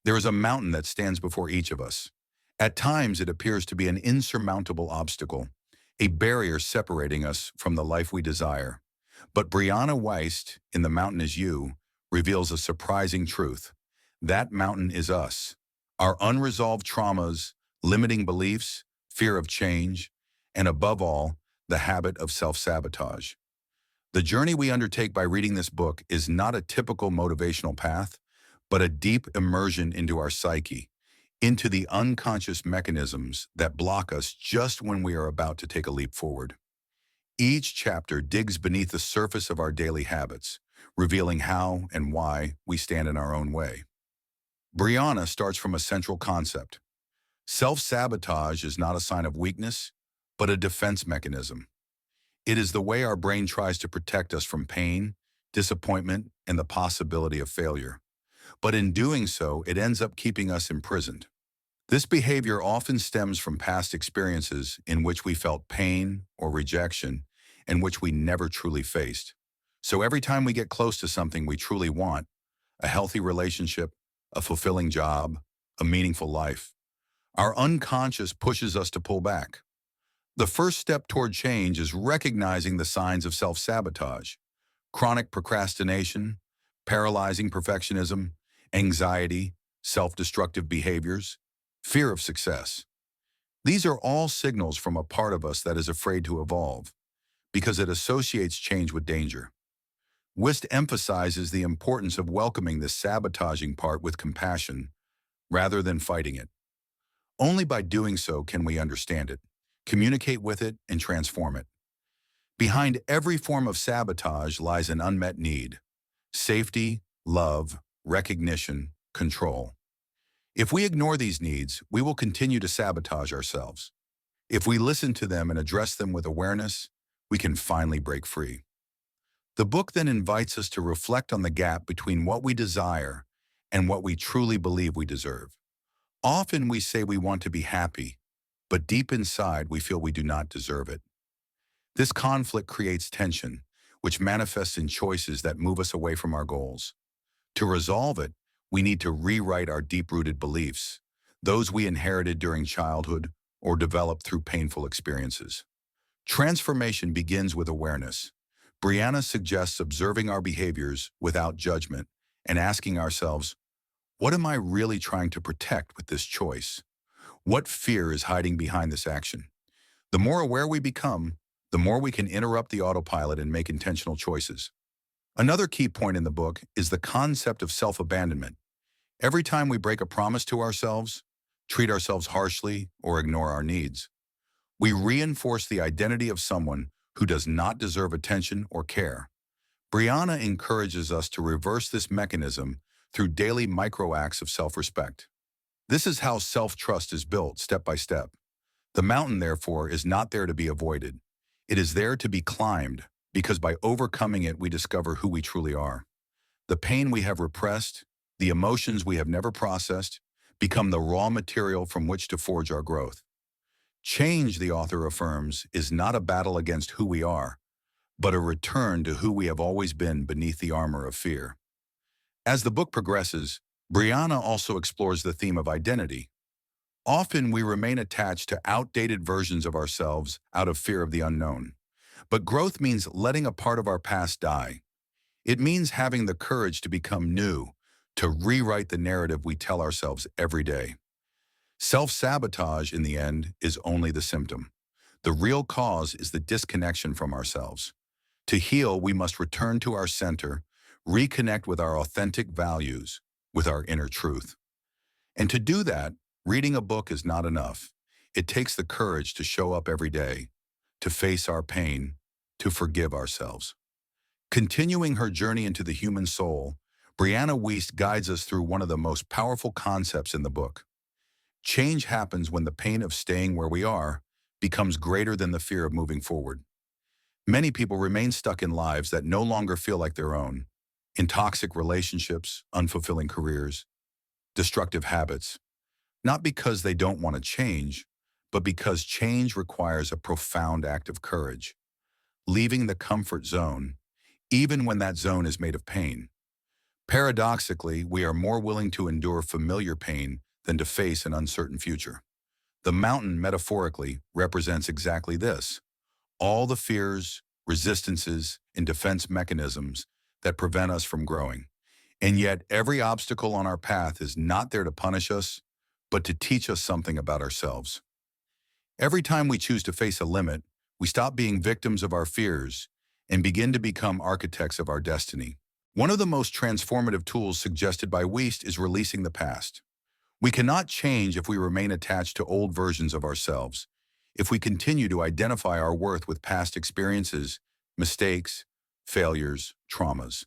There is a mountain that stands before each of us. At times, it appears to be an insurmountable obstacle, a barrier separating us from the life we desire. But Brianna Wiest, in The Mountain Is You, reveals a surprising truth. That mountain is us. Our unresolved traumas, limiting beliefs, fear of change, and above all, the habit of self-sabotage. The journey we undertake by reading this book is not a typical motivational path, but a deep immersion into our psyche, into the unconscious mechanisms that block us just when we are about to take a leap forward. Each chapter digs beneath the surface of our daily habits, revealing how and why we stand in our own way. Brianna starts from a central concept. Self-sabotage is not a sign of weakness, but a defense mechanism. It is the way our brain tries to protect us from pain, disappointment, and the possibility of failure. But in doing so, it ends up keeping us imprisoned. This behavior often stems from past experiences in which we felt pain or rejection and which we never truly faced. So every time we get close to something we truly want, a healthy relationship, a fulfilling job, a meaningful life, our unconscious pushes us to pull back. The first step toward change is recognizing the signs of self-sabotage: chronic procrastination, paralyzing perfectionism, anxiety, self-destructive behaviors, fear of success. These are all signals from a part of us that is afraid to evolve, because it associates change with danger. Wiest emphasizes the importance of welcoming this sabotaging part with compassion rather than fighting it. Only by doing so can we understand it, communicate with it, and transform it. Behind every form of sabotage lies an unmet need: safety, love, recognition, control. If we ignore these needs, we will continue to sabotage ourselves. If we listen to them and address them with awareness, we can finally break free. The book then invites us to reflect on the gap between what we desire and what we truly believe we deserve. Often we say we want to be happy, but deep inside we feel we do not deserve it. This conflict creates tension, which manifests in choices that move us away from our goals. To resolve it, we need to rewrite our deep-rooted beliefs, those we inherited during childhood or developed through painful experiences. Transformation begins with awareness. Brianna suggests observing our behaviors without judgment and asking ourselves, what am I really trying to protect with this choice? What fear is hiding behind this action? The more aware we become, the more we can interrupt the autopilot and make intentional choices. Another key point in the book is the concept of self-abandonment. Every time we break a promise to ourselves, treat ourselves harshly, or ignore our needs, we reinforce the identity of someone who does not deserve attention or care. Brianna encourages us to reverse this mechanism through daily micro-acts of self-respect. This is how self-trust is built step by step. The mountain, therefore, is not there to be avoided. It is there to be climbed, because by overcoming it, we discover who we truly are. The pain we have repressed, the emotions we have never processed, become the raw material from which to forge our growth. Change, the author affirms, is not a battle against who we are, but a return to who we have always been beneath the armor of fear. As the book progresses, Brianna also explores the theme of identity. Often we remain attached to outdated versions of ourselves out of fear of the unknown. But growth means letting a part of our past die. It means having the courage to become new, to rewrite the narrative we tell ourselves every day. Self-sabotage, in the end, is only the symptom. The real cause is the disconnection from ourselves. To heal, we must return to our center, reconnect with our authentic values, with our inner truth. And to do that, reading a book is not enough. It takes the courage to show up every day, to face our pain, to forgive ourselves. Continuing her journey into the human soul, Brianna Wiest guides us through one of the most powerful concepts in the book. Change happens when the pain of staying where we are becomes greater than the fear of moving forward. Many people remain stuck in lives that no longer feel like their own, in toxic relationships, unfulfilling careers, destructive habits, not because they don't want to change, but because change requires a profound act of courage, leaving the comfort zone, even when that zone is made of pain. Paradoxically, we are more willing to endure familiar pain than to face an uncertain future. The mountain, metaphorically, represents exactly this: all the fears, resistances, and defense mechanisms that prevent us from growing. And yet, every obstacle on our path is not there to punish us, but to teach us something about ourselves. Every time we choose to face a limit, we stop being victims of our fears and begin to become architects of our destiny. One of the most transformative tools suggested by Wiest is releasing the past. We cannot change if we remain attached to old versions of ourselves. If we continue to identify our worth with past experiences, mistakes, failures, traumas.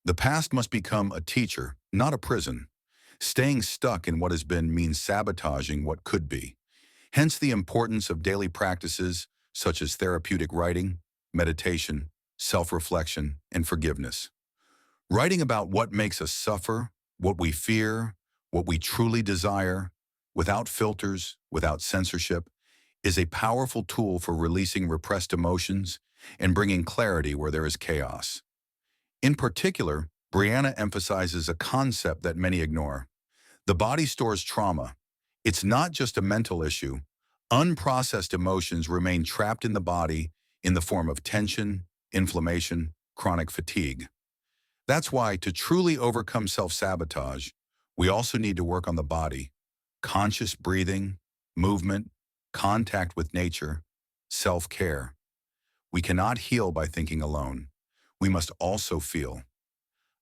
The past must become a teacher, not a prison. Staying stuck in what has been means sabotaging what could be. Hence the importance of daily practices such as therapeutic writing, meditation, self-reflection, and forgiveness. Writing about what makes us suffer, what we fear, what we truly desire, without filters, without censorship, is a powerful tool for releasing repressed emotions and bringing clarity where there is chaos. In particular, Brianna emphasizes a concept that many ignore. The body stores trauma. It's not just a mental issue. Unprocessed emotions remain trapped in the body in the form of tension, inflammation, chronic fatigue. That's why, to truly overcome self-sabotage, we also need to work on the body: conscious breathing, movement, contact with nature, self-care. We cannot heal by thinking alone. We must also feel.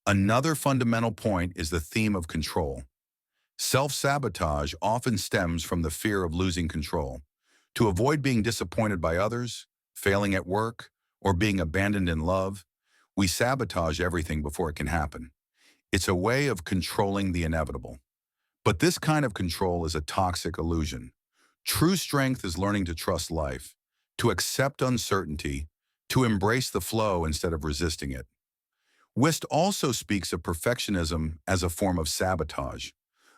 Another fundamental point is the theme of control. Self-sabotage often stems from the fear of losing control. To avoid being disappointed by others, failing at work, or being abandoned in love, we sabotage everything before it can happen. It's a way of controlling the inevitable. But this kind of control is a toxic illusion. True strength is learning to trust life, to accept uncertainty, to embrace the flow instead of resisting it. Wiest also speaks of perfectionism as a form of sabotage.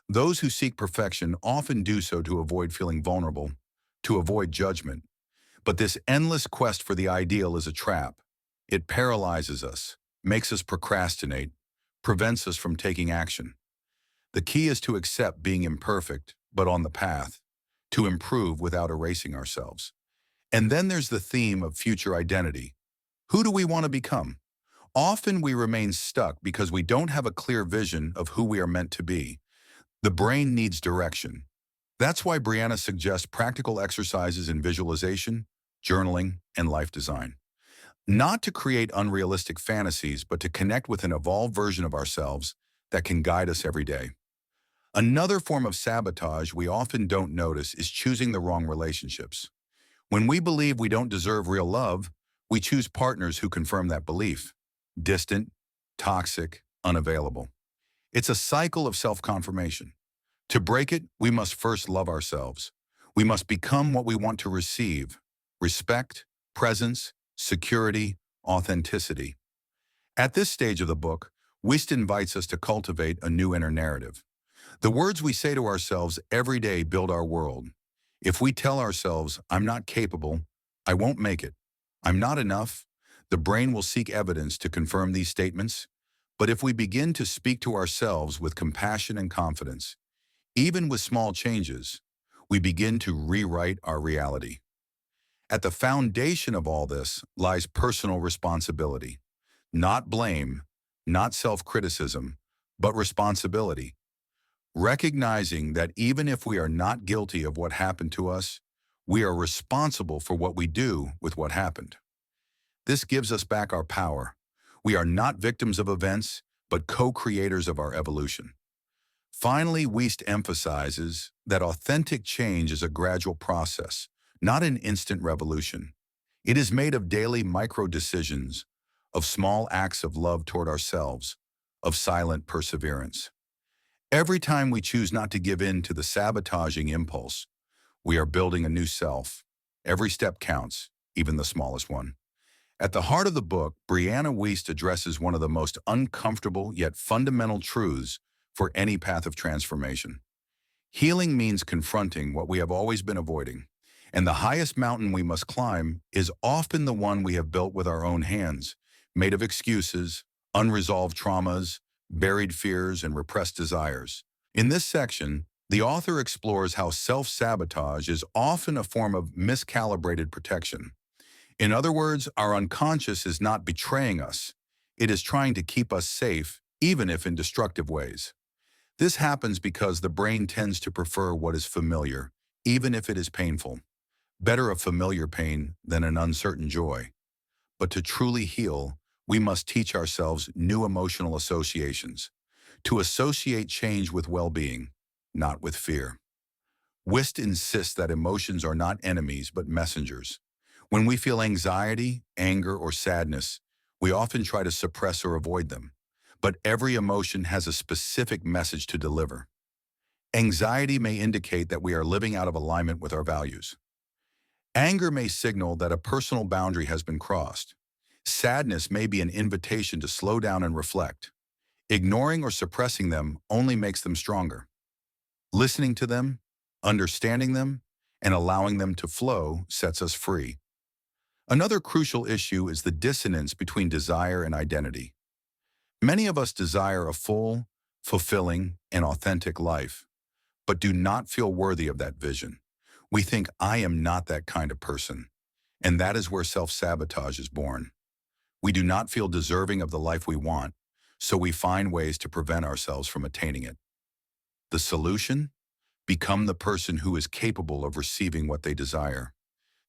Those who seek perfection often do so to avoid feeling vulnerable, to avoid judgment. But this endless quest for the ideal is a trap. It paralyzes us, makes us procrastinate, prevents us from taking action. The key is to accept being imperfect, but on the path, to improve without erasing ourselves. And then there's the theme of future identity. Who do we want to become? Often we remain stuck because we don't have a clear vision of who we are meant to be. The brain needs direction. That's why Brianna suggests practical exercises in visualization, journaling, and life design. Not to create unrealistic fantasies, but to connect with an evolved version of ourselves that can guide us every day. Another form of sabotage we often don't notice is choosing the wrong relationships. When we believe we don't deserve real love, we choose partners who confirm that belief: distant, toxic, unavailable. It's a cycle of self-confirmation. To break it, we must first love ourselves. We must become what we want to receive: respect, presence, security, authenticity. At this stage of the book, Wiest invites us to cultivate a new inner narrative. The words we say to ourselves every day build our world. If we tell ourselves, "I'm not capable," "I won't make it," "I'm not enough," the brain will seek evidence to confirm these statements. But if we begin to speak to ourselves with compassion and confidence, even with small changes, we begin to rewrite our reality. At the foundation of all this lies personal responsibility. Not blame, not self-criticism, but responsibility. Recognizing that even if we are not guilty of what happened to us, we are responsible for what we do with what happened. This gives us back our power. We are not victims of events, but co-creators of our evolution. Finally, Wiest emphasizes that authentic change is a gradual process, not an instant revolution. It is made of daily micro-decisions, of small acts of love toward ourselves, of silent perseverance. Every time we choose not to give in to the sabotaging impulse, we are building a new self. Every step counts, even the smallest one. At the heart of the book, Brianna Wiest addresses one of the most uncomfortable yet fundamental truths for any path of transformation. Healing means confronting what we have always been avoiding, and the highest mountain we must climb is often the one we have built with our own hands, made of excuses, unresolved traumas, buried fears, and repressed desires. In this section, the author explores how self-sabotage is often a form of miscalibrated protection. In other words, our unconscious is not betraying us. It is trying to keep us safe, even if in destructive ways. This happens because the brain tends to prefer what is familiar, even if it is painful. Better a familiar pain than an uncertain joy. But to truly heal, we must teach ourselves new emotional associations, to associate change with well-being, not with fear. Wiest insists that emotions are not enemies but messengers. When we feel anxiety, anger, or sadness, we often try to suppress or avoid them. But every emotion has a specific message to deliver. Anxiety may indicate that we are living out of alignment with our values. Anger may signal that a personal boundary has been crossed. Sadness may be an invitation to slow down and reflect. Ignoring or suppressing them only makes them stronger. Listening to them, understanding them, and allowing them to flow sets us free. Another crucial issue is the dissonance between desire and identity. Many of us desire a full, fulfilling, and authentic life, but do not feel worthy of that vision. We think, I am not that kind of person, and that is where self-sabotage is born. We do not feel deserving of the life we want, so we find ways to prevent ourselves from attaining it. The solution? Become the person who is capable of receiving what they desire.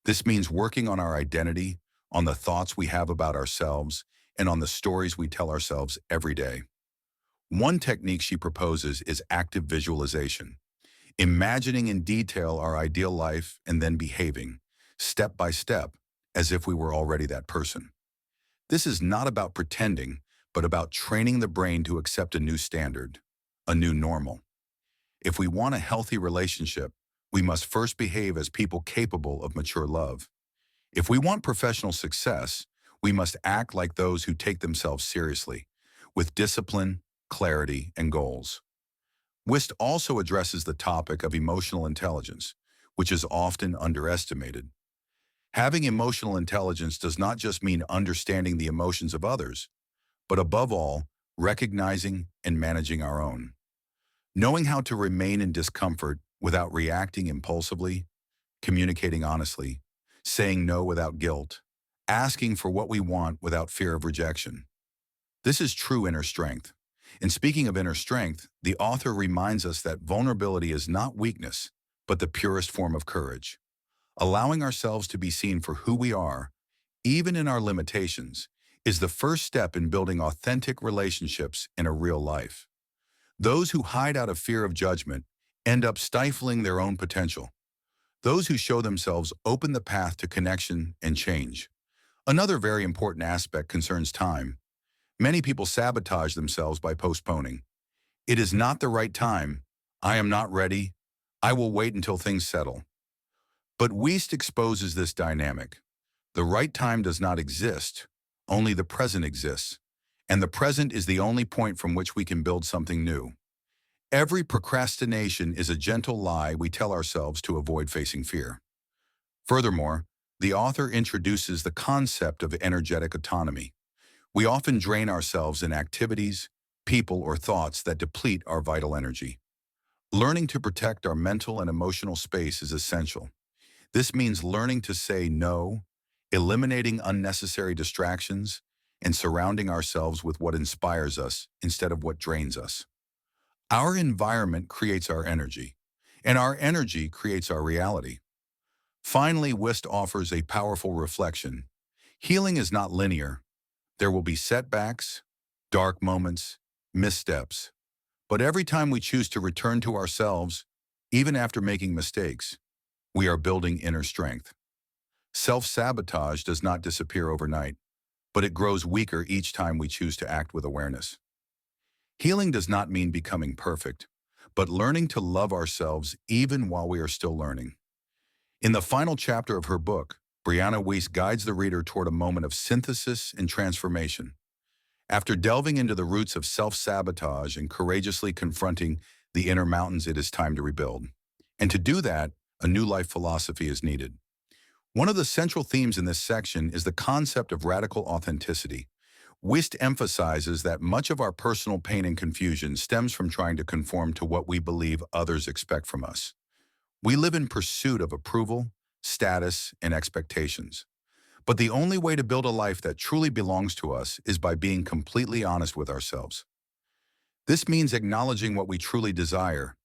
This means working on our identity, on the thoughts we have about ourselves, and on the stories we tell ourselves every day. One technique she proposes is active visualization, imagining in detail our ideal life and then behaving, step by step, as if we were already that person. This is not about pretending, but about training the brain to accept a new standard, a new normal. If we want a healthy relationship, we must first behave as people capable of mature love. If we want professional success, we must act like those who take themselves seriously, with discipline, clarity, and goals. Wiest also addresses the topic of emotional intelligence, which is often underestimated. Having emotional intelligence does not just mean understanding the emotions of others, but above all, recognizing and managing our own. Knowing how to remain in discomfort without reacting impulsively, communicating honestly, saying no without guilt, asking for what we want without fear of rejection. This is true inner strength. And speaking of inner strength, the author reminds us that vulnerability is not weakness, but the purest form of courage. Allowing ourselves to be seen for who we are, even in our limitations, is the first step in building authentic relationships in a real life. Those who hide out of fear of judgment end up stifling their own potential. Those who show themselves open the path to connection and change. Another very important aspect concerns time. Many people sabotage themselves by postponing. It is not the right time. I am not ready. I will wait until things settle. But Wiest exposes this dynamic. The right time does not exist. Only the present exists. And the present is the only point from which we can build something new. Every procrastination is a gentle lie we tell ourselves to avoid facing fear. Furthermore, the author introduces the concept of energetic autonomy. We often drain ourselves in activities, people, or thoughts that deplete our vital energy. Learning to protect our mental and emotional space is essential. This means learning to say no, eliminating unnecessary distractions, and surrounding ourselves with what inspires us instead of what drains us. Our environment creates our energy, and our energy creates our reality. Finally, Wiest offers a powerful reflection. Healing is not linear. There will be setbacks, dark moments, missteps. But every time we choose to return to ourselves, even after making mistakes, we are building inner strength. Self-sabotage does not disappear overnight, but it grows weaker each time we choose to act with awareness. Healing does not mean becoming perfect, but learning to love ourselves even while we are still learning. In the final chapter of her book, Brianna Wiest guides the reader toward a moment of synthesis and transformation. After delving into the roots of self-sabotage and courageously confronting the inner mountains it is time to rebuild. And to do that, a new life philosophy is needed. One of the central themes in this section is the concept of radical authenticity. Wiest emphasizes that much of our personal pain and confusion stems from trying to conform to what we believe others expect from us. We live in pursuit of approval, status, and expectations. But the only way to build a life that truly belongs to us is by being completely honest with ourselves. This means acknowledging what we truly desire,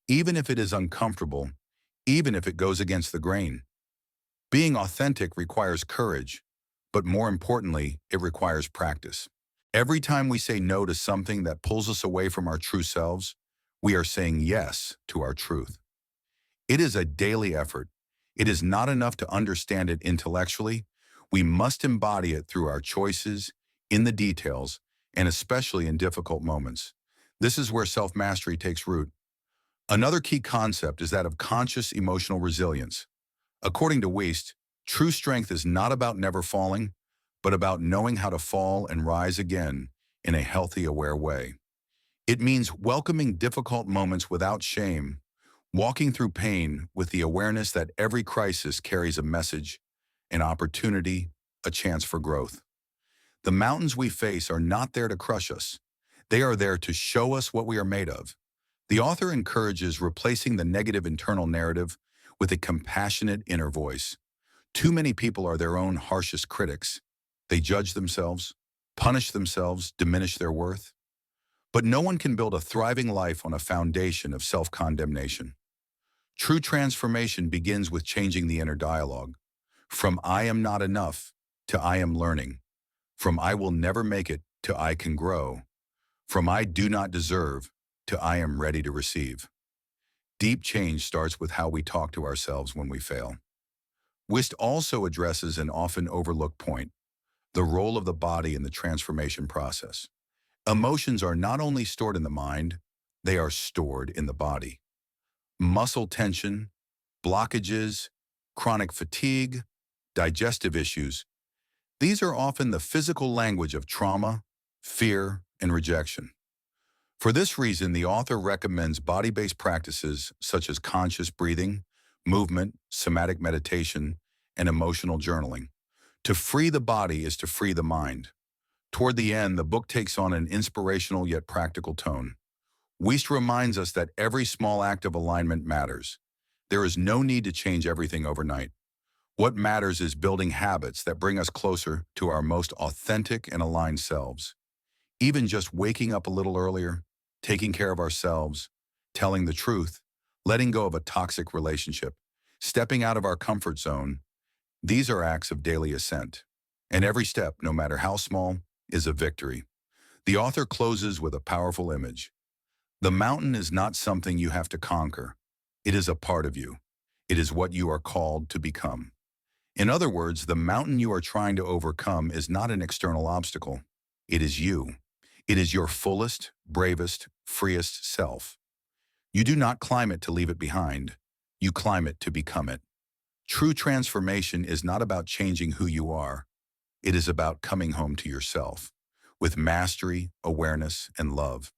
even if it is uncomfortable, even if it goes against the grain. Being authentic requires courage, but more importantly, it requires practice. Every time we say no to something that pulls us away from our true selves, we are saying yes to our truth. It is a daily effort. It is not enough to understand it intellectually. We must embody it through our choices, in the details, and especially in difficult moments. This is where self-mastery takes root. Another key concept is that of conscious emotional resilience. According to Wiest, true strength is not about never falling, but about knowing how to fall and rise again in a healthy, aware way. It means welcoming difficult moments without shame, walking through pain with the awareness that every crisis carries a message, an opportunity, a chance for growth. The mountains we face are not there to crush us. They are there to show us what we are made of. The author encourages replacing the negative internal narrative with a compassionate inner voice. Too many people are their own harshest critics. They judge themselves, punish themselves, diminish their worth. But no one can build a thriving life on a foundation of self-condemnation. True transformation begins with changing the inner dialogue. From "I am not enough" to "I am learning." From "I will never make it" to "I can grow." From "I do not deserve" to "I am ready to receive." Deep change starts with how we talk to ourselves when we fail. Wiest also addresses an often overlooked point: the role of the body in the transformation process. Emotions are not only stored in the mind, they are stored in the body. Muscle tension, blockages, chronic fatigue, digestive issues. These are often the physical language of trauma, fear, and rejection. For this reason, the author recommends body-based practices such as conscious breathing, movement, somatic meditation, and emotional journaling. To free the body is to free the mind. Toward the end, the book takes on an inspirational yet practical tone. Wiest reminds us that every small act of alignment matters. There is no need to change everything overnight. What matters is building habits that bring us closer to our most authentic and aligned selves. Even just waking up a little earlier, taking care of ourselves, telling the truth, letting go of a toxic relationship, stepping out of our comfort zone, these are acts of daily ascent. And every step, no matter how small, is a victory. The author closes with a powerful image. The mountain is not something you have to conquer. It is a part of you. It is what you are called to become. In other words, the mountain you are trying to overcome is not an external obstacle. It is you. It is your fullest, bravest, freest self. You do not climb it to leave it behind. You climb it to become it. True transformation is not about changing who you are. It is about coming home to yourself with mastery, awareness, and love.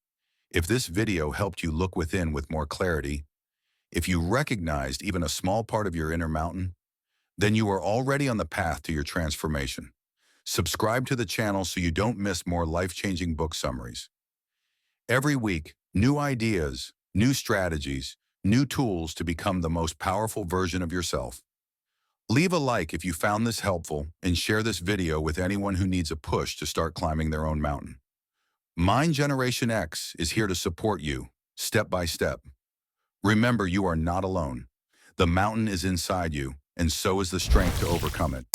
If this video helped you look within with more clarity, if you recognized even a small part of your inner mountain, then you are already on the path to your transformation. Subscribe to the channel so you don't miss more life-changing book summaries. Every week, new ideas, new strategies, new tools to become the most powerful version of yourself. Leave a like if you found this helpful and share this video with anyone who needs a push to start climbing their own mountain. Mind Generation X is here to support you, step by step. Remember, you are not alone. The mountain is inside you, and so is the strength to overcome it.